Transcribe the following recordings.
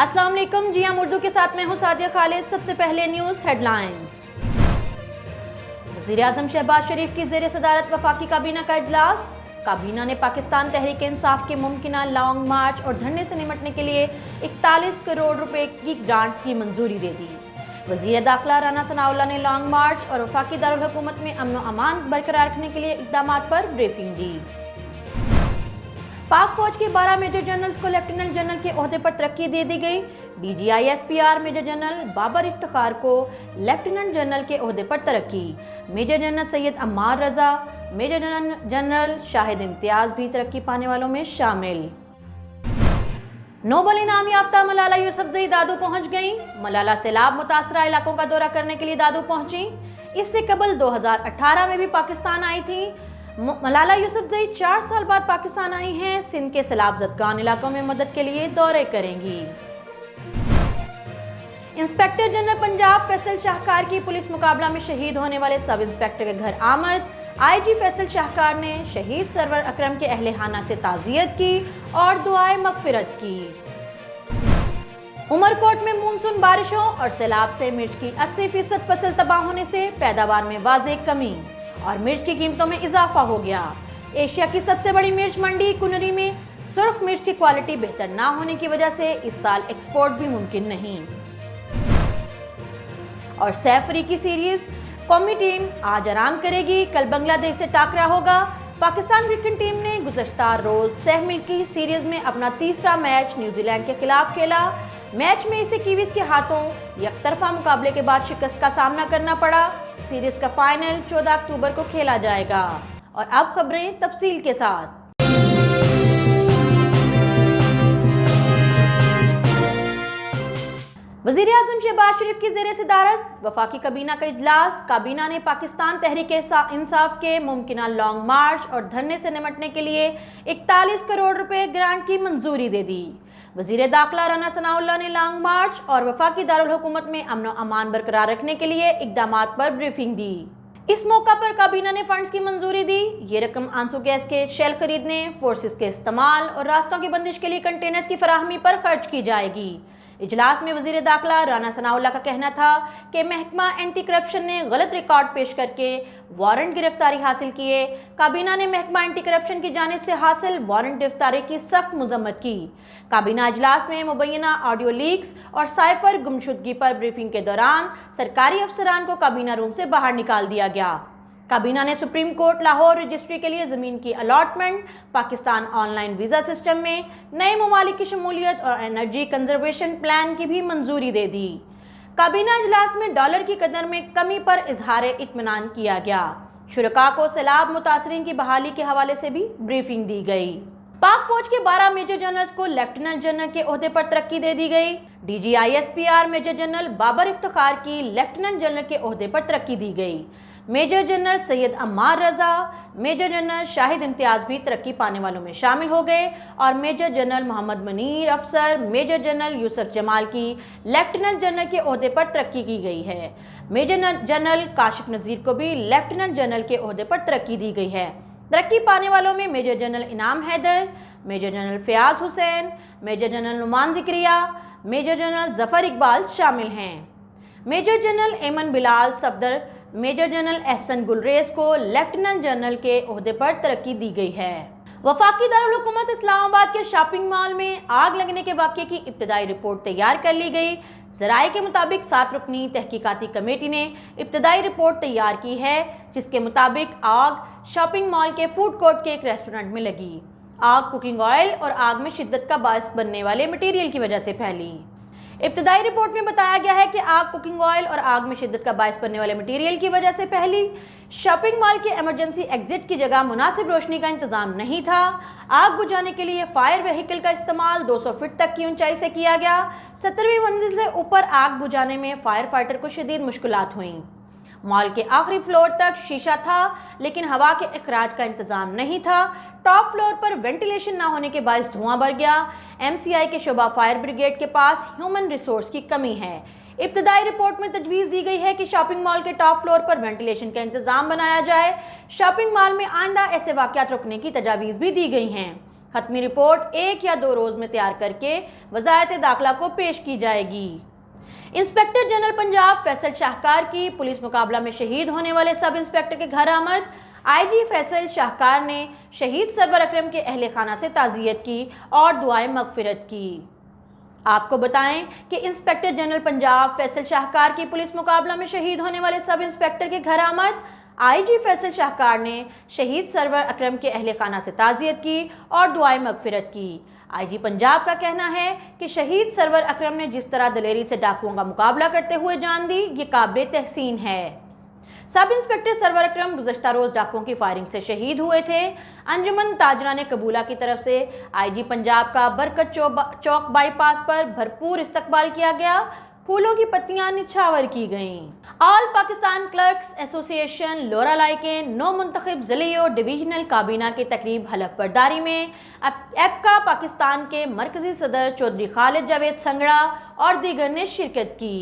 अस्सलाम वालेकुम। जी हम उर्दू के साथ मैं हूं सादिया खालिद। सबसे पहले न्यूज़ हेडलाइंस। वज़ीर-ए-आज़म शहबाज शरीफ की ज़ेर सदारत वफाकी काबीना का इजलास। काबीना ने पाकिस्तान तहरीक इंसाफ के मुमकिना लॉन्ग मार्च और धरने से निपटने के लिए 41 करोड़ रुपए की ग्रांट की मंजूरी दे दी। वज़ीर दाखिला राना सनाउल्लाह ने लॉन्ग मार्च और वफाकी दारुल हुकूमत में अमन व अमान बरकरार रखने के लिए इक़दामात पर ब्रीफिंग दी। पाक फौज के 12 मेजर जनरल्स को लेफ्टिनेंट जनरल के ओहदे पर तरक्की दे दी गई। DGI-SPR major general Babar Iftikhar को लेफ्टिनेंट जनरल के ओहदे पर तरक्की। मेजर जनरल सैयद अम्मार रजा, मेजर जनरल शाहिद इम्तियाज भी तरक्की पाने वालों में शामिल। नोबल इनाम याफ्ता मलाला यूसुफजई दादू पहुंच गई। मलाला सैलाब मुतासरा इलाकों का दौरा करने के लिए दादू पहुंची। इससे कबल 2018 में भी पाकिस्तान आई थी। मलाला यूसुफजई 4 साल बाद पाकिस्तान आई हैं। सिंध के सैलाब ज़दगान इलाकों में मदद के लिए दौरे करेंगी। इंस्पेक्टर जनरल पंजाब फैसल शाहकार की पुलिस मुकाबला में शहीद होने वाले सब इंस्पेक्टर के घर आमद। IG फैसल शाहकार ने शहीद सरवर अकरम के अहले खाना से ताज़ियत की और दुआए मगफिरत की। उमरकोट में मानसून बारिशों और सैलाब से मिर्च की 80% फसल तबाह होने से पैदावार में वाज़ेह कमी और मिर्च की कीमतों में इजाफा हो गया। एशिया की सबसे बड़ी मिर्च मंडी कुनरी में सुर्ख मिर्च की क्वालिटी बेहतर ना होने की वजह से इस साल एक्सपोर्ट भी मुमकिन नहीं। और सैफ अफ्रीकी सीरीज कौमी टीम आज आराम करेगी। कल बांग्लादेश से टाकरा होगा। पाकिस्तान क्रिकेट टीम ने गुज़श्ता रोज सैफ अफ्रीकी सीरीज में अपना तीसरा मैच न्यूजीलैंड के खिलाफ खेला। मैच में इसे कीवीज के हाथों यकतरफा मुकाबले के बाद शिकस्त का सामना करना पड़ा। सीरीज का फाइनल 14 अक्टूबर को खेला जाएगा। और अब खबरें तफसील के साथ। वज़ीर-ए-आज़म शहबाज शरीफ की ज़ेर सदारत वफाकी काबीना का इजलास। काबीना ने पाकिस्तान तहरीक इंसाफ के मुमकिना लॉन्ग मार्च और धरने से निपटने के लिए 41 करोड़ रुपए ग्रांट की मंजूरी दे दी। वज़ीर दाखिला राना सनाउल्लाह ने लॉन्ग मार्च और वफाकी दारुल हुकूमत में अमन व अमान बरकरार रखने के लिए इक़दामात पर ब्रीफिंग दी। इस मौका पर काबीना ने फंड्स की मंजूरी दी। ये रकम आंसू गैस के शेल खरीदने, फोर्सेस के इस्तेमाल और रास्तों की बंदिश के लिए कंटेनर्स की फराहमी पर खर्च की जाएगी। इजलास में वज़ीर दाखिला राना सनाउल्लाह का कहना था कि महकमा एंटी करप्शन ने गलत रिकॉर्ड पेश करके वारंट गिरफ्तारी हासिल किए। काबीना ने महकमा एंटी करप्शन की जानिब से हासिल वारंट गिरफ्तारी की सख्त मजम्मत की। काबीना इजलास में मुबैना ऑडियो लीक्स और साइफर गुमशुदगी पर ब्रीफिंग के दौरान सरकारी अफसरान को काबीना रूम से बाहर निकाल दिया गया। काबीना ने सुप्रीम कोर्ट लाहौर रजिस्ट्री के लिए ज़मीन की allotment, Pakistan online visa system में नए ममालिक की शमूलियत और एनर्जी कंजर्वेशन प्लान की भी मंजूरी दे दी। काबीना इजलास में डॉलर की कदर में कमी पर इजहार इत्मीनान किया गया। शुरका को सैलाब मुतासरीन की बहाली के हवाले से भी ब्रीफिंग दी गई। पाक फौज के 12 मेजर जनरल्स को लेफ्टिनेंट जनरल के ओहदे पर तरक्की दे दी गई। DGI-SPR major general Babar Iftikhar की लेफ्टिनेंट जनरल के ओहदे पर तरक्की दी गई। मेजर जनरल सैयद अम्मार रजा, मेजर जनरल शाहिद इम्तियाज भी तरक्की पाने वालों में शामिल हो गए और मेजर जनरल मोहम्मद मनीर अफसर, मेजर जनरल यूसुफ जमाल की लेफ्टिनेंट जनरल के ओहदे पर तरक्की की गई है। मेजर जनरल काशिफ नज़ीर को भी लेफ्टिनेंट जनरल के ओहदे पर तरक्की दी गई है। तरक्की पाने वालों में major general Inam Haider, major general Fayyaz Hussain, major general Noman Zikria, major general Zafar Iqbal शामिल हैं। Major general Aiman Bilal Safdar, major general Ahsan Gulrez को लेफ्टिनेंट जनरल के ओहदे पर तरक्की दी गई है। वफाकी दारुल हुकूमत इस्लामाबाद के शॉपिंग मॉल में आग लगने के वाक़ये की इब्तदाई रिपोर्ट तैयार कर ली गई। ज़राए के मुताबिक 7 रुकनी तहकीकाती कमेटी ने इब्तदाई रिपोर्ट तैयार की है, जिसके मुताबिक आग शॉपिंग मॉल के फूड कोर्ट के एक रेस्टोरेंट में लगी। आग कुकिंग ऑयल और आग में शिद्दत का बायस बनने वाले मटीरियल की वजह से फैली। इब्तदाई रिपोर्ट में बताया गया है कि आग कुकिंग ऑयल और आग में शिद्दत का बायस बनने वाले मटीरियल की वजह से फैली। शॉपिंग मॉल के इमरजेंसी एग्जिट की जगह मुनासिब रोशनी का इंतजाम नहीं था। आग बुझाने के लिए फायर व्हीकल का इस्तेमाल 200 फीट तक की ऊंचाई से किया गया। 17वीं मंजिल से ऊपर आग बुझाने में फायर फाइटर को शदीद मुश्किलात हुई। मॉल के आखिरी फ्लोर तक शीशा था, लेकिन हवा के अखराज का इंतजाम नहीं था। टॉप फ्लोर पर वेंटिलेशन ना होने के बायस धुआं भर गया। MCI के शोबा फायर ब्रिगेड के पास ह्यूमन रिसोर्स की कमी है। इब्तदाई रिपोर्ट में तजवीज़ दी गई है कि शॉपिंग मॉल के टॉप फ्लोर पर वेंटिलेशन का इंतजाम बनाया जाए। शॉपिंग मॉल में आइंदा ऐसे वाक़यात रोकने की तजावीज़ भी दी गई हैं। खत्मी रिपोर्ट 1 या 2 रोज में तैयार करके वजारत दाखिला को पेश की जाएगी। इंस्पेक्टर जनरल पंजाब फैसल शाहकार की पुलिस मुकाबला में शहीद होने वाले सब इंस्पेक्टर के घर आमद। आईजी फैसल शाहकार ने शहीद सरवर अकरम के अहले खाना से ताज़ियत की और दुआएं मगफिरत की। आपको बताएं कि इंस्पेक्टर जनरल पंजाब फैसल शाहकार की पुलिस मुकाबला में शहीद होने वाले सब इंस्पेक्टर के घर आमद। आईजी फैसल शाहकार ने शहीद सरवर अकरम के अहले खाना से ताज़ियत की और दुआएं मगफिरत की। आईजी पंजाब का कहना है कि शहीद सरवर अकरम ने जिस तरह दलेरी से डाकुओं का मुकाबला करते हुए जान दी, ये काबिल तहसीन है। सब इंस्पेक्टर सरवर अकरम गुज़श्ता रोज डाकुओं की फायरिंग से शहीद हुए थे। अंजुमन ताजरा ने कबूला की तरफ से आईजी पंजाब का बरकत चौक बाईपास पर भरपूर इस्तकबाल किया गया। फूलों की पत्तियां निछावर की गईं। All Pakistan clerks association Loralai के नौ मुंतखब ज़िले और डिवीजनल काबीना के तकरीब हलफ बर्दारी में एपका पाकिस्तान के मरकजी सदर चौधरी खालिद जावेद संगड़ा और दीगर ने शिरकत की।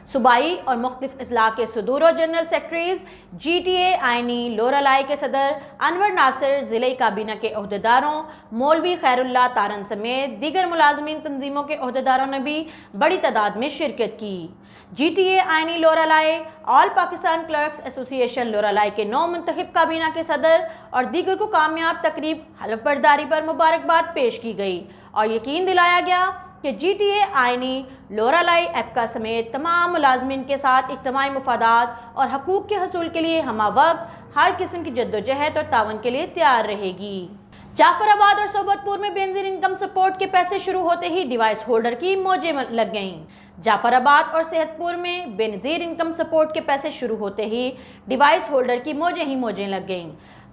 सूबाई और मुख्तलिफ अजला के सदूर और जनरल सेक्रेटरीज, GTA आइनी लोरालाई के सदर अनवर नासिर, ज़िले काबीना के अहदेदारों, मौलवी खैरुल्लाह तारन समेत दीगर मुलाजमीन तंजीमों के अहदेदारों ने भी बड़ी तादाद में शिरकत की। GTA आइनी Loralai, all Pakistan clerks association Loralai के 9 मुंतखब काबीना के सदर और दीगर को कामयाब तकरीब हलफ बर्दारी पर मुबारकबाद पेश की गई और यकीन दिलाया गया कि GTA आइनी लोरालाई एपका समेत तमाम मुलाजमीन के साथ इज्तिमाई मफादात और हकूक़ के हसूल के लिए हमा वक्त हर किस्म की जद्दोजहद और तावन के लिए तैयार रहेगी। जाफराबाद और सोबतपुर में बेनजीर इनकम सपोर्ट के पैसे शुरू होते ही डिवाइस होल्डर की मौजें लग गईं। जाफराबाद और सेहतपुर में बेनजीर इनकम सपोर्ट के पैसे शुरू होते ही डिवाइस होल्डर की मौजें लग गईं।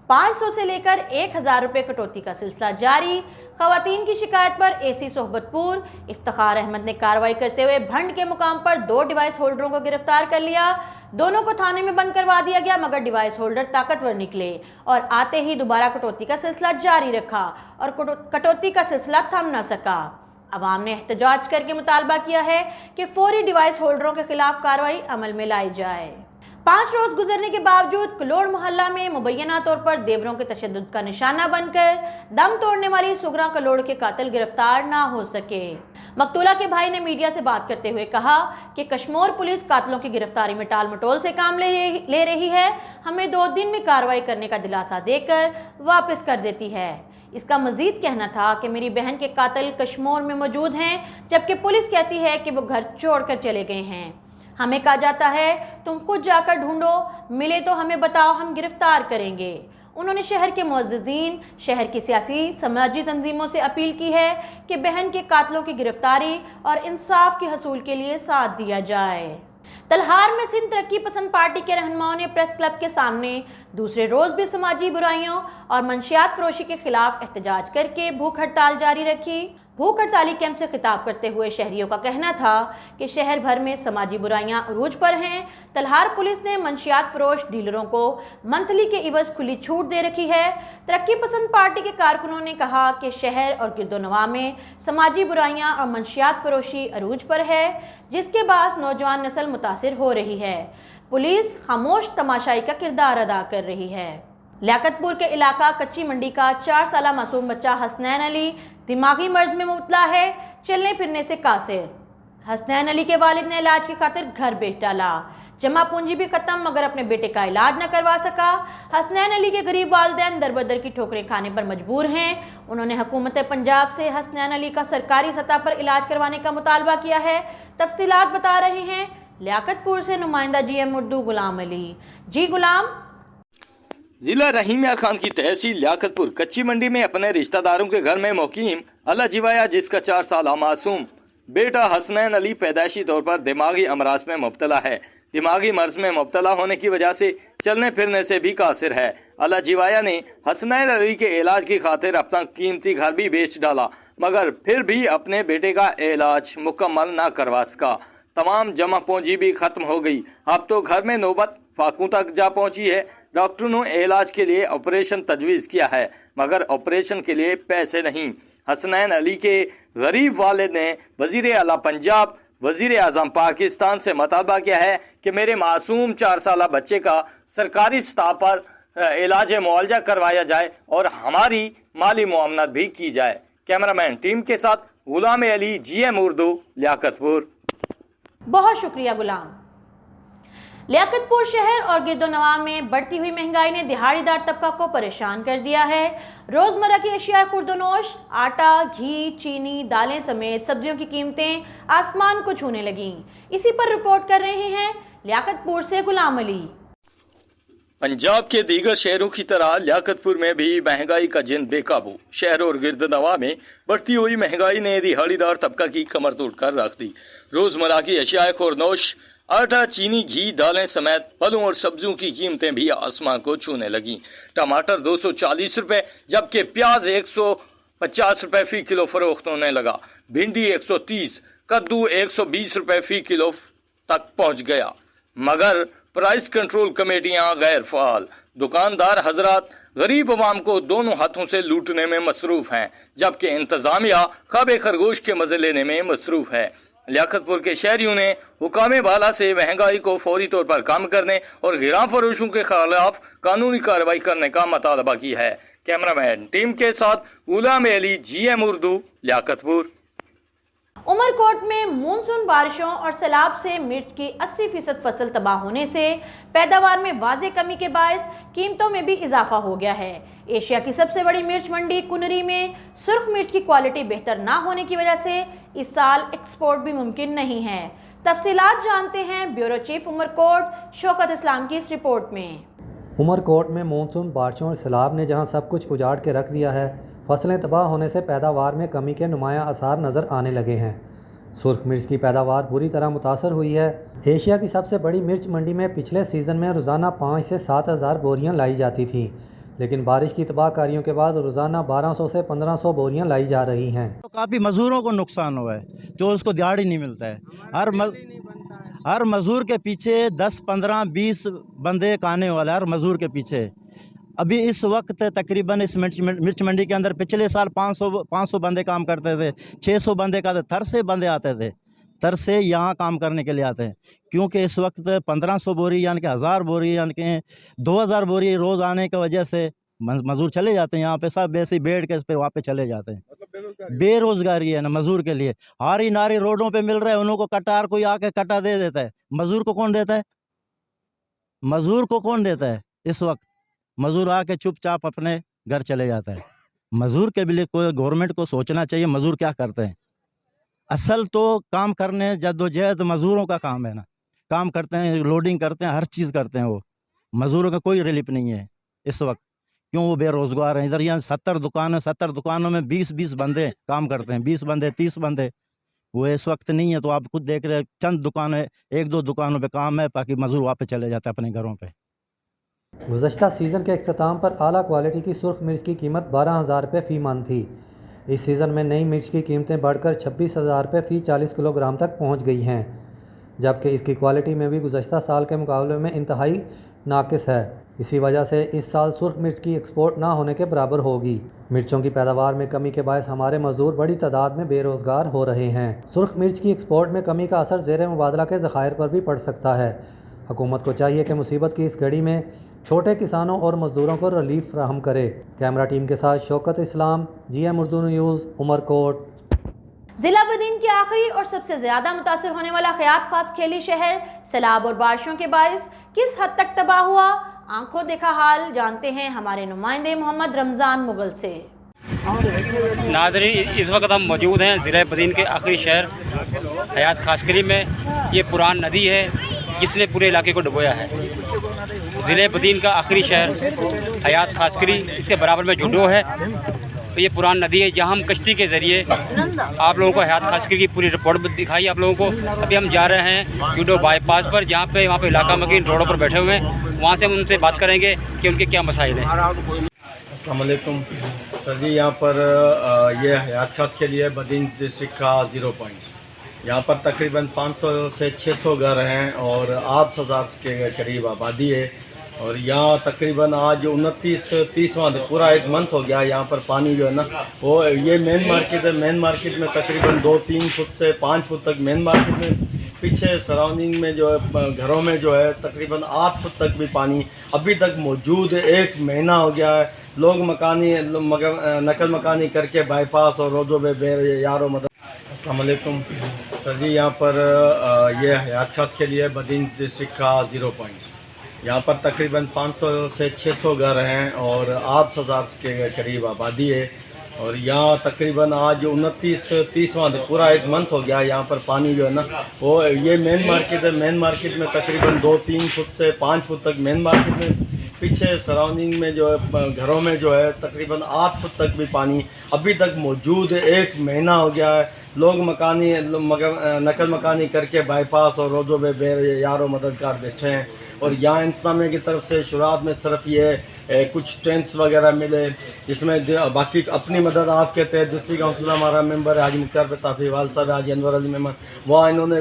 500 से लेकर 1000 रुपये कटौती का सिलसिला जारी। खवातीन की शिकायत पर AC सोहबतपुर इफ्तिखार अहमद ने कार्रवाई करते हुए भंड के मुकाम पर 2 डिवाइस होल्डरों को गिरफ्तार कर लिया। दोनों को थाने में बंद करवा दिया गया, मगर डिवाइस होल्डर ताकतवर निकले और आते ही दोबारा कटौती का सिलसिला जारी रखा और कटौती का सिलसिला थम न सका। अवाम ने एहतजाज करके मुतालबा किया है कि फौरी डिवाइस होल्डरों के खिलाफ कार्रवाई अमल में लाई जाए। 5 रोज गुजरने के बावजूद कलोड़ मोहल्ला में मुबैना तौर पर देवरों के तशद्दुद का निशाना बनकर दम तोड़ने वाली सुगरा कलोड़ के कातिल गिरफ्तार ना हो सके। मकतूला के भाई ने मीडिया से बात करते हुए कहा कि कश्मीर पुलिस कातिलों की गिरफ्तारी में टाल मटोल से काम ले रही है। हमें 2 दिन में कार्रवाई करने का दिलासा देकर वापस कर देती है। इसका मजीद कहना था कि मेरी बहन के कातिल कश्मीर में मौजूद हैं, जबकि पुलिस कहती है कि वो घर छोड़कर चले गए हैं। हमें कहा जाता है तुम खुद जाकर ढूंढो, मिले तो हमें बताओ, हम गिरफ्तार करेंगे। उन्होंने शहर के मुअज़्ज़िज़ीन, शहर की सियासी समाजी तंजीमों से अपील की है कि बहन के कातिलों की गिरफ्तारी और इंसाफ के हसूल के लिए साथ दिया जाए। तलहार में सिंध तरक्की पसंद पार्टी के रहनुमाओं ने प्रेस क्लब के सामने दूसरे रोज भी समाजी बुराइयों और मंशियात फरोशी के खिलाफ एहतजाज करके भूख हड़ताल जारी रखी। भूख हड़ताली कैंप से खिताब करते हुए शहरियों का कहना था कि शहर भर में समाजी बुराइयां अरूज पर हैं। तलहार पुलिस ने मंशियात फरोश डीलरों को मंथली के इवज खुली छूट दे रखी है। तरक्की पसंद पार्टी के कारकुनों ने कहा कि शहर और गिरदोनवा में समाजी बुराइयां और मंशियात फरोशी अरूज पर है, जिसके बाद नौजवान नस्ल मुतासिर हो रही है। पुलिस खामोश तमाशाई का किरदार अदा कर रही है। लियाकतपुर के इलाका कच्ची मंडी का 4 साला मासूम बच्चा हसनैन अली दिमागी मर्ज में मुब्तला है, चलने फिरने से कासिर। हसनैन अली के वालिद ने इलाज की खातिर घर बेच डाला, जमा पूंजी भी खत्म, मगर अपने बेटे का इलाज न करवा सका। हसनैन अली के गरीब वालिदैन दर बदर की ठोकरें खाने पर मजबूर हैं। उन्होंने हुकूमत पंजाब से हसनैन अली का सरकारी सतह पर इलाज करवाने का मुतालबा किया है। तफसीलात बता रहे हैं लियाकतपुर से नुमाइंदा GM उर्दू गुलाम अली। जी गुलाम। जिला रहीमिया खान की तहसील लियाकतपुर कच्ची मंडी में अपने रिश्तेदारों के घर में मुकीम अल्लाह जिवाया, जिसका 4 साला मासूम बेटा हसनैन अली पैदाइशी तौर पर दिमागी अमराज में मुब्तला है। दिमागी मर्ज में मुब्तला होने की वजह से चलने फिरने से भी कासिर है। अल्लाह जिवाया ने हसनैन अली के इलाज की खातिर अपना कीमती घर भी बेच डाला, मगर फिर भी अपने बेटे का इलाज मुकम्मल न करवा सका। तमाम जमा पूंजी भी खत्म हो गई। अब तो घर में नौबत फाकू तक जा पहुंची है। डॉक्टरों ने इलाज के लिए ऑपरेशन तजवीज़ किया है, मगर ऑपरेशन के लिए पैसे नहीं। हसनैन अली के गरीब वालिद ने वजीर आला पंजाब, वजीर आजम पाकिस्तान से मुतालबा किया है कि मेरे मासूम 4 साला बच्चे का सरकारी स्टाफ पर इलाज मुआवजा करवाया जाए और हमारी माली मुआवनत भी की जाए। कैमरामैन टीम के साथ गुलाम अली, GM उर्दू, लियाकतपुर। बहुत शुक्रिया गुलाम। लियाकतपुर शहर और गिरदोनवा में बढ़ती हुई महंगाई ने दिहाड़ीदार तबका को परेशान कर दिया है। रोजमर्रा की अशिया खुर्दनोश, आटा, घी, चीनी, दालें समेत सब्जियों की कीमतें आसमान को छूने लगीं। इसी पर रिपोर्ट कर रहे हैं लियाकतपुर से गुलाम अली। पंजाब के दीगर शहरों की तरह लियाकतपुर में भी महंगाई का जिन बेकाबू। शहर और गिरदनवा में बढ़ती हुई महंगाई ने दिहाड़ीदार तबका की कमर तोड़ कर रख दी। रोजमर्रा की अशिया खुर्दनोश, आटा, चीनी, घी, दालें समेत फलों और सब्जियों की कीमतें भी आसमान को छूने लगी। टमाटर 240 रुपए जबकि प्याज 150 रुपए फी किलो फरोख्त होने लगा। भिंडी 130, कद्दू 120 रुपए फी किलो तक पहुंच गया। मगर प्राइस कंट्रोल कमेटियां गैर फाल। दुकानदार हजरात गरीब अवाम को दोनों हाथों से लूटने में मसरूफ हैं, जबकि इंतजामिया ख़ाबे खरगोश के मजे लेने में मसरूफ है। लियाकतपुर के शहरियों ने हुकामे बाला से महंगाई को फौरी तौर पर कम करने और गिरां फरोशों के खिलाफ कानूनी कार्रवाई करने का मुतालबा की है। कैमरामैन टीम के साथ गुलाम अली, GM उर्दू, लियाकतपुर। उमरकोट में मानसून बारिशों और सैलाब से मिर्च की 80% फसल तबाह होने से पैदावार में वाज़े कमी के बायस कीमतों में भी इजाफा हो गया है। एशिया की सबसे बड़ी मिर्च मंडी कुनरी में सुर्ख मिर्च की क्वालिटी बेहतर ना होने की वजह से इस साल एक्सपोर्ट भी मुमकिन नहीं है। तफसीलात जानते हैं ब्यूरो चीफ उमरकोट शौकत इस्लाम की इस रिपोर्ट में। उमरकोट में मानसून बारिशों और सैलाब ने जहां सब कुछ उजाड़ के रख दिया है, फसलें तबाह होने से पैदावार में कमी के नुमायां आसार नज़र आने लगे हैं। सुर्ख मिर्च की पैदावार बुरी तरह मुतासर हुई है। एशिया की सबसे बड़ी मिर्च मंडी में पिछले सीज़न में रोज़ाना 5 से 7 हज़ार बोरियाँ लाई जाती थीं, लेकिन बारिश की तबाहकारियों के बाद रोज़ाना 1200 से 1500 बोरियाँ लाई जा रही हैं। तो काफ़ी मज़दूरों को नुकसान हुआ है, जो उसको दिहाड़ी नहीं मिलता है। हर मज़दूर के पीछे 10, 15, 20 बंदे काने वाले, हर मज़दूर के पीछे। अभी इस वक्त तकरीबन इस मिर्च मंडी के अंदर पिछले साल 500 बंदे काम करते थे, 600 बंदे का थर से बंदे आते थे, तर से यहाँ काम करने के लिए आते हैं। क्योंकि इस वक्त 1500 बोरी यानी कि 1000 बोरी यानी कि 2000 बोरी रोज़ आने की वजह से मज़दूर चले जाते हैं यहाँ पे, सब ऐसे बैठ के फिर वहाँ पे चले जाते हैं। बेरोज़गारी है ना मज़दूर के लिए। हारी नारी रोडों पे मिल रहा है, उनको कटार कोई आके कटा दे देता है। मज़दूर को कौन देता है? मज़दूर को कौन देता है? इस वक्त मज़दूर आके चुपचाप अपने घर चले जाता है। मज़दूर के लिए कोई गवर्नमेंट को सोचना चाहिए मज़दूर क्या करते हैं। असल तो काम करने जद्दोजहद मज़दूरों का काम है ना, काम करते हैं, लोडिंग करते हैं, हर चीज़ करते हैं। वो मज़दूरों का कोई रिलीफ नहीं है इस वक्त, क्यों वो बेरोज़गार हैं। इधर यहाँ 70 दुकानों में 20 बंदे काम करते हैं, 20 बंदे 30 बंदे, वो इस वक्त नहीं है। तो आप खुद देख रहे हैं, चंद दुकानें 1-2 दुकानों पे काम है, बाकी मज़दूर वापस चले जाते हैं अपने घरों पे। गुज़श्ता सीज़न के अख्ताम पर आला क्वालिटी की सुर्ख मिर्च की कीमत 12,000 रुपये फ़ी मन थी। इस सीज़न में नई मिर्च की कीमतें बढ़कर 26,000 रुपये फ़ी 40 किलोग्राम तक पहुँच गई हैं, जबकि इसकी क्वालिटी में भी गुज़श्ता साल के मुकाबले में इंतहाई नाक़िस है। इसी वजह से इस साल सुर्ख मिर्च की एक्सपोर्ट ना होने के बराबर होगी। मिर्चों की पैदावार में कमी के बायस हमारे मज़दूर बड़ी तादाद में बेरोज़गार हो रहे हैं। सुर्ख मिर्च की एक्सपोर्ट में कमी का असर ज़ेर मुबादला के ज़खायर पर भी पड़ सकता है। हुकूमत को चाहिए कि मुसीबत की इस घड़ी में छोटे किसानों और मज़दूरों को रिलीफ फराहम करे। कैमरा टीम के साथ शौकत इस्लाम, GM उर्दू न्यूज़, उमरकोट। जिला बदीन के आखिरी और सबसे ज्यादा मुतासर होने वाला खयात खास खेली शहर सैलाब और बारिशों के बायस किस हद तक तबाह हुआ, आंखों देखा हाल जानते हैं हमारे नुमाइंदे मोहम्मद रमज़ान मुगल से। नाज़रीन, इस वक्त हम मौजूद हैं ज़िला बदीन के आखिरी शहर हयात खासकरी में। ये पुरान नदी है जिसने पूरे इलाके को डुबोया है। ज़िले बदीन का आखिरी शहर हयात खासकरी, इसके बराबर में जुडो है। तो ये पुरान नदी है जहाँ हम कश्ती के ज़रिए आप लोगों को हयात खासकरी की पूरी रिपोर्ट दिखाई आप लोगों को। अभी हम जा रहे हैं जुडो बाईपास पर, जहाँ पे वहाँ पे इलाका मकीन रोडों पर बैठे हुए हैं। वहाँ से हम उनसे बात करेंगे कि उनके क्या मसाइल हैं। अस्सलाम वालेकुम सर जी, यहाँ पर ये हयात खास के लिए बदीन डिस्ट्रिक्ट का 0 पॉइंट। यहाँ पर तकरीबन 500 से 600 घर हैं और 8,000 के करीब आबादी है। और यहाँ तकरीबन आज 29-30वां पूरा एक मंथ हो गया। यहाँ पर पानी जो है ना, वो ये मेन मार्केट है। मेन मार्केट में तकरीबन 2-3 फुट से 5 फुट तक मेन मार्केट में पीछे सराउंडिंग में जो है घरों में जो है तकरीबन 8 फुट तक भी पानी अभी तक मौजूद है। 1 महीना हो गया है, लोग नकल मकानी करके बाईपास और रोज़ों में यारो मदद। अस्सलाम वालेकुम सर जी, यहाँ पर ये हयात खास के लिए बदीन डिस्ट्रिक्ट का 0 पॉइंट। यहाँ पर तकरीबन 500 से 600 घर हैं और 8,000 के करीब आबादी है। और यहाँ तकरीबन आज 29-30वां पूरा 1 मंथ हो गया। यहाँ पर पानी जो है ना वो ये मेन मार्केट है। मेन मार्केट में तकरीबन 2-3 फुट से 5 फुट तक मेन मार्केट में, पीछे सराउंडिंग में जो है घरों में जो है तकरीबन 8 फुट तक भी पानी अभी तक मौजूद है। 1 महीना हो गया है, लोग नकल मकानी करके बाईपास और रोज़ों में यारो मददगार बैठे हैं। और यहाँ इंतजामिया की तरफ से शुरुआत में सिर्फ ये कुछ टेंट्स वगैरह मिले, जिसमें बाकी अपनी मदद आपके तहत डिस्ट्रिक्ट काउंसिल हमारा मेंबर है हाजी मुख्तार प्रतापी वाल साहब, हाजी अनवर अली मेमन, वहाँ इन्होंने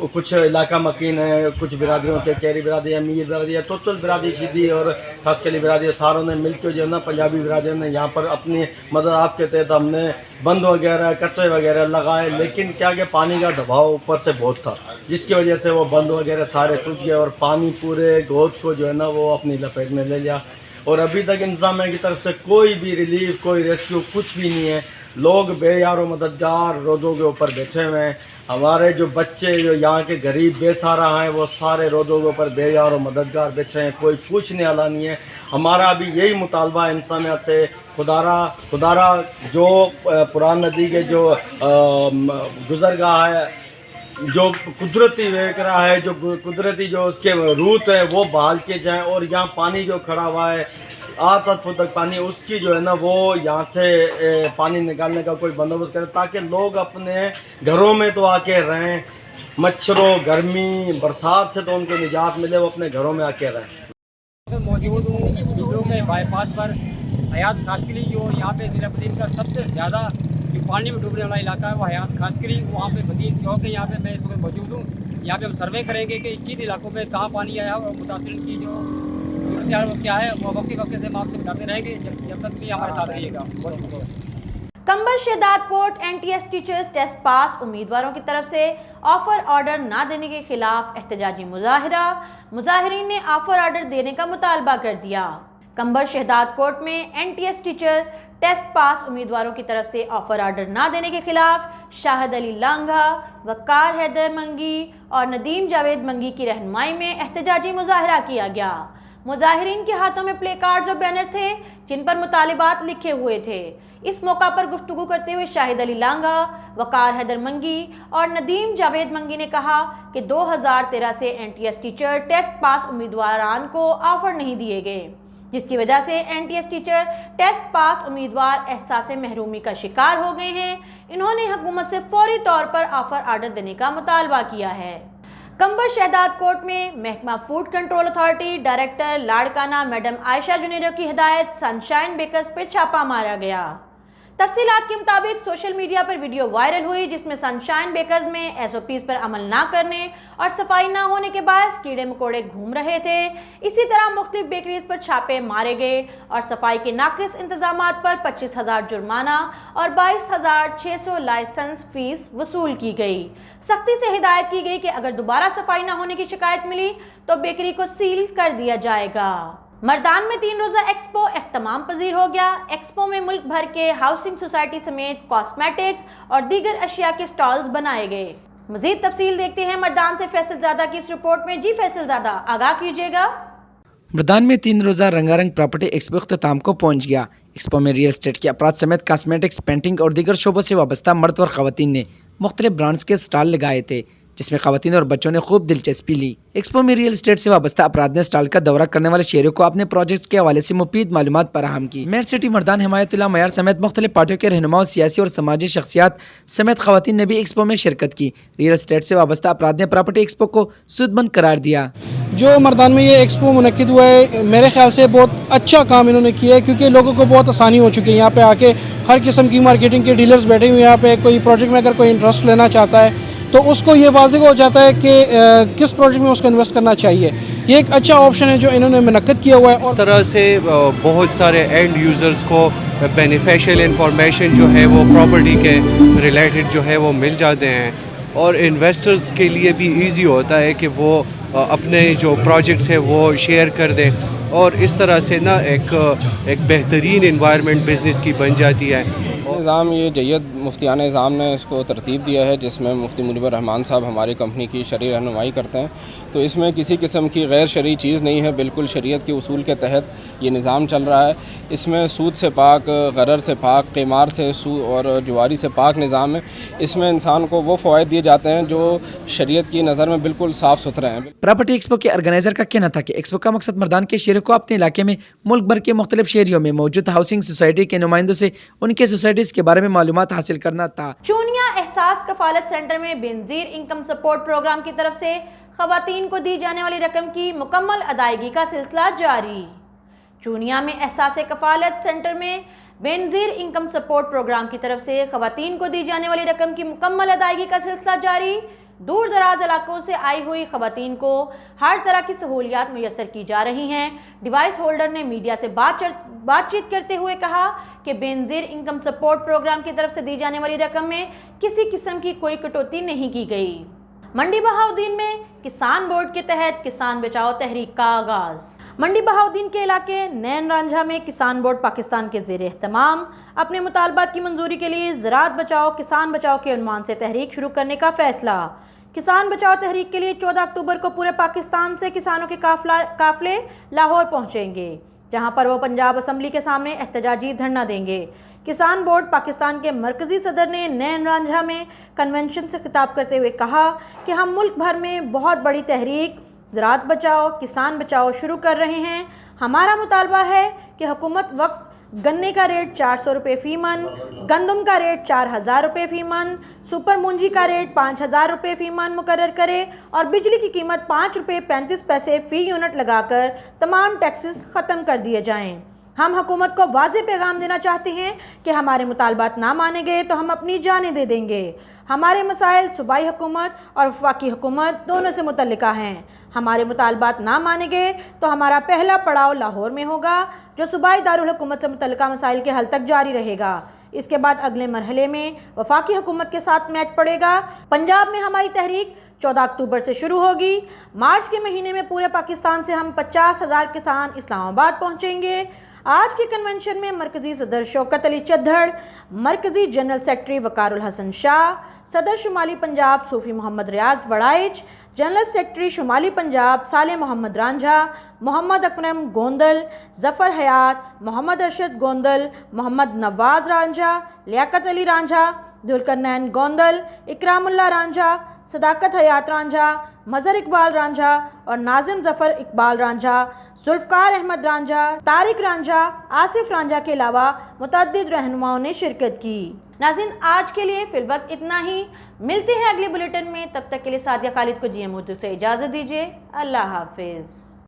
कुछ इलाका मकीन है, कुछ बिरादरियों के कैरी बिरादरी, मीर बिरादरी, टोटल बिरादरी शीदी और खास कली बिरादरी सारों ने मिल के जो है ना पंजाबी बिरादरियों ने यहाँ पर अपनी मदद आपके तहत हमने बंद वगैरह कचरे वगैरह लगाए। लेकिन क्या कि पानी का दबाव ऊपर से बहुत था, जिसकी वजह से वो बंद वगैरह सारे टूट गए और पानी पूरे गोद को जो है ना वो अपनी लपेट में ले लिया। और अभी तक इंतजामिया की तरफ से कोई भी रिलीफ, कोई रेस्क्यू कुछ भी नहीं है। लोग बेयारो मददगार रोज़ों के ऊपर बैठे हुए हैं। हमारे जो बच्चे जो यहाँ के गरीब बेसहारा हैं वो सारे रोज़ों के ऊपर बेयारो मददगार बैठे हैं, कोई पूछने वाला नहीं है। हमारा अभी यही मुतालबा है इंसानियत से, खुदारा जो पुरान नदी के जो गुजरगाह है, जो कुदरती वगैरह है, जो कुदरती जो उसके रूट है वो बहाल के जाएँ। और यहाँ पानी जो खड़ा हुआ है 8 फुट तक पानी, उसकी जो है ना वो यहाँ से पानी निकालने का कोई बंदोबस्त करें, ताकि लोग अपने घरों में तो आके रहें। मच्छरों, गर्मी, बरसात से तो उनको निजात मिले, वो अपने घरों में आके रहें। मौजूद हूँ लोगों के बाईपास पर हयात खासकली, जो यहाँ पे ज़िला बदीन का सबसे ज़्यादा जो पानी में डूबने वाला इलाका है वो हयात खासकली, वहाँ पे बदीन चौक है। यहाँ पे मैं इस वक्त मौजूद हूँ। यहाँ पे हम सर्वे करेंगे कि किन इलाकों में कहाँ पानी आया और मुतासिरीन की जो सूरत हाल वो क्या है, वो वक्त से हम आपसे बताते रहेंगे जब तक भी हमारे साथ रहिएगा। बहुत शुक्रिया। Qambar Shahdadkot NTS teachers test pass उम्मीदवारों की तरफ से ऑफर ऑर्डर ना देने के खिलाफ एहतजाजी मुजाहिरा, मुजाहिरीन ने ऑफर ऑर्डर देने का मुतालबा कर दिया। कंबर शहदाद कोर्ट में एनटीएस टीचर टेस्ट पास उम्मीदवारों की तरफ से ऑफर ऑर्डर ना देने के खिलाफ शाहिद अली लांघा, वकार हैदर मंगी और नदीम जावेद मंगी की रहनुमाई में एहतजाजी मुजाहिरा किया गया। मुजाहिरीन के हाथों में प्ले कार्ड्स और बैनर थे जिन पर मुतालिबात लिखे हुए थे। इस मौका पर गुफ्तगू करते हुए शाहिद अली लांघा, वकार हैदर मंगी और नदीम जावेद मंगी ने कहा कि 2013 से एनटीएस टीचर टेस्ट पास उम्मीदवारान को ऑफर नहीं दिए गए, जिसकी वजह से एनटीएस टीचर टेस्ट पास उम्मीदवार एहसास महरूमी का शिकार हो गए हैं। इन्होंने हुकूमत से फौरी तौर पर ऑफर ऑर्डर देने का मुतालबा किया है। कंबर शहदाद कोर्ट में महकमा food control authority director Larkana madam Ayesha Junejo की हिदायत सनशाइन बेकर्स पर छापा मारा गया। तफसीलात के मुताबिक सोशल मीडिया पर वीडियो वायरल हुई जिसमें सनशाइन बेकर्स में एसओपीज पर अमल ना करने और सफाई ना होने के बायस कीड़े मकोड़े घूम रहे थे। इसी तरह मुख्तलिफ बेकरीज पर छापे मारे गए और सफाई के नाकिस इंतजामात पर 25,000 जुर्माना और 22,600 लाइसेंस फीस वसूल की गई। सख्ती से हिदायत की गई कि अगर दोबारा सफाई ना होने की शिकायत मिली तो बेकरी को सील कर दिया जाएगा। मर्दान में 3 रोज़ा एक्सपो एख्तमाम पजीर हो गया। एक्सपो में मुल्क भर के हाउसिंग सोसाइटी समेत कॉस्मेटिक्स और दीगर अशिया के स्टॉल्स बनाए गए। मजीद तफसील देखते हैं मर्दान से फैसल ज़ादा की इस रिपोर्ट में। जी फैसल ज़ादा, आगाह कीजिएगा। मर्दान में 3 रोज़ा रंगारंग प्रॉपर्टी एक्सपो अख्ताम को पहुँच गया। एक्सपो में रियल एस्टेट के अफराद समेत कॉस्मेटिक्स, पेंटिंग और दीगर शोबों से वाबस्ता मर्द और ख़वातीन ने मुख्तलिफ ब्रांड्स के स्टॉल लगाए थे, जिसमें ख़वातीन और बच्चों ने खूब दिलचस्पी ली। एक्सपो में रियल एस्टेट से वाबस्ता अफराद ने स्टॉल का दौरा करने वाले शहरियों को अपने प्रोजेक्ट के हवाले से मुफीद मालूमात फराहम की। मेयर सिटी मर्दान हिमायतुल्लाह मयार समेत मुख्तलिफ पार्टियों के रहनुमाओं, सियासी और समाजी शख्सियात समेत ख़वातीन ने भी एक्सपो में शिरकत की। रियल एस्टेट से वाबस्ता अफराद ने प्रॉपर्टी एक्सपो को सूदमंद करार दिया। जो मर्दान में ये एक्सपो मुनक्किद हुआ है, मेरे ख्याल से बहुत अच्छा काम इन्होंने किया है, क्योंकि लोगों को बहुत आसानी हो चुकी है। यहाँ पे आके हर किस्म की मार्केटिंग के डीलर्स बैठे हुए हैं। यहाँ पे कोई प्रोजेक्ट में अगर कोई इंटरेस्ट लेना चाहता है तो उसको ये वाज़ेह हो जाता है कि किस प्रोजेक्ट में उसको इन्वेस्ट करना चाहिए। ये एक अच्छा ऑप्शन है जो इन्होंने मुनक्किद किया हुआ है। इस तरह से बहुत सारे एंड यूज़र्स को बेनिफिशियल इंफॉर्मेशन जो है वो प्रॉपर्टी के रिलेटेड जो है वो मिल जाते हैं। اور انویسٹرز کے لیے بھی ایزی ہوتا ہے کہ وہ اپنے جو پروجیکٹس ہیں وہ شیئر کر دیں، اور اس طرح سے نا ایک بہترین انوائرمنٹ بزنس کی بن جاتی ہے۔ نظام یہ جید مفتیان نظام نے اس کو ترتیب دیا ہے، جس میں مفتی منیب الرحمان صاحب ہماری کمپنی کی شرعی رہنمائی کرتے ہیں، تو اس میں کسی قسم کی غیر شرعی چیز نہیں ہے، بالکل شریعت کے اصول کے تحت یہ نظام چل رہا ہے۔ اس میں سود سے پاک، غرر سے پاک، قمار سے اور جواری سے پاک نظام ہے۔ اس میں انسان کو وہ فوائد دیے جاتے ہیں جو شریعت کی نظر میں بالکل صاف ستھرے ہیں۔ پراپرٹی ایکسپو کے آرگنائزر کا کہنا تھا کہ ایکسپو کا مقصد مردان کے شہریوں کو اپنے علاقے میں ملک بھر کے مختلف شہریوں میں موجود ہاؤسنگ سوسائٹی کے نمائندوں سے ان کے سوسائٹیز کے بارے میں معلومات حاصل کرنا تھا۔ چونیا احساس کفالت سینٹر میں بینظیر انکم سپورٹ پروگرام کی طرف سے خواتین کو دی جانے والی رقم کی مکمل ادائیگی کا سلسلہ جاری۔ چونیا میں احساس کفالت سینٹر میں بینظیر انکم سپورٹ پروگرام کی طرف سے خواتین کو دی جانے والی رقم کی مکمل ادائیگی کا سلسلہ جاری۔ دور دراز علاقوں سے آئی ہوئی خواتین کو ہر طرح کی سہولیات میسر کی جا رہی ہیں۔ ڈیوائس ہولڈر نے میڈیا سے بات چیت کرتے ہوئے کہا کہ بینظیر انکم سپورٹ پروگرام کی طرف سے دی جانے والی رقم میں کسی قسم کی کوئی کٹوتی نہیں کی گئی۔ منڈی بہاؤدین میں کسان بورڈ کے تحت کسان بچاؤ تحریک کا آغاز۔ منڈی بہاؤدین کے علاقے نین رانجھا میں کسان بورڈ پاکستان کے زیر اہتمام اپنے مطالبات کی منظوری کے لیے زراعت بچاؤ کسان بچاؤ کے عنوان سے تحریک شروع کرنے کا فیصلہ۔ کسان بچاؤ تحریک کے لیے 14 اکتوبر کو پورے پاکستان سے کسانوں کے قافلے لاہور پہنچیں گے، جہاں پر وہ پنجاب اسمبلی کے سامنے احتجاجی دھرنا دیں گے۔ کسان بورڈ پاکستان کے مرکزی صدر نے نین رانجھا میں کنونشن سے خطاب کرتے ہوئے کہا کہ ہم ملک بھر میں بہت بڑی تحریک زراعت بچاؤ کسان بچاؤ شروع کر رہے ہیں۔ ہمارا مطالبہ ہے کہ حکومت وقت گنے کا ریٹ 400 روپے فی من، گندم کا ریٹ 4000 روپے فی من، سپر مونجی کا ریٹ 5000 روپے فی من مقرر کرے اور بجلی کی قیمت 5 روپے 35 پیسے فی یونٹ لگا کر تمام ٹیکسز ختم کر دیے جائیں۔ ہم حکومت کو واضح پیغام دینا چاہتے ہیں کہ ہمارے مطالبات نہ مانے گئے تو ہم اپنی جانیں دے دیں گے۔ ہمارے مسائل صوبائی حکومت اور وفاقی حکومت دونوں سے متعلقہ ہیں۔ ہمارے مطالبات نہ مانے گئے تو ہمارا پہلا پڑاؤ لاہور میں ہوگا، جو صوبائی دارالحکومت سے متعلقہ مسائل کے حل تک جاری رہے گا۔ اس کے بعد اگلے مرحلے میں وفاقی حکومت کے ساتھ میچ پڑے گا۔ پنجاب میں ہماری تحریک 14 اکتوبر سے شروع ہوگی۔ مارچ کے مہینے میں پورے پاکستان سے ہم 50,000 کسان اسلام آباد پہنچیں گے۔ آج کے کنونشن میں مرکزی صدر شوکت علی چدھڑ، مرکزی جنرل سیکرٹری وقار الحسن شاہ، صدر شمالی پنجاب صوفی محمد ریاض وڑائچ، جنرل سیکرٹری شمالی پنجاب صالح محمد رانجھا، محمد اکرم گوندل، ظفر حیات، محمد ارشد گوندل، محمد نواز رانجھا، لیاقت علی رانجھا، ذوالقرنین گوندل، اکرام اللہ رانجھا، صداقت حیات رانجھا، مظہر اقبال رانجھا اور ناظم ظفر اقبال رانجھا، ذوالفقار احمد رانجھا، طارق رانجھا، آصف رانجھا کے علاوہ متعدد رہنماؤں نے شرکت کی۔ ناظرین، آج کے لیے فی الوقت اتنا ہی۔ ملتے ہیں اگلے بلیٹن میں، تب تک کے لیے سعدیہ خالد کو GM اردو سے اجازت دیجیے۔ اللہ حافظ۔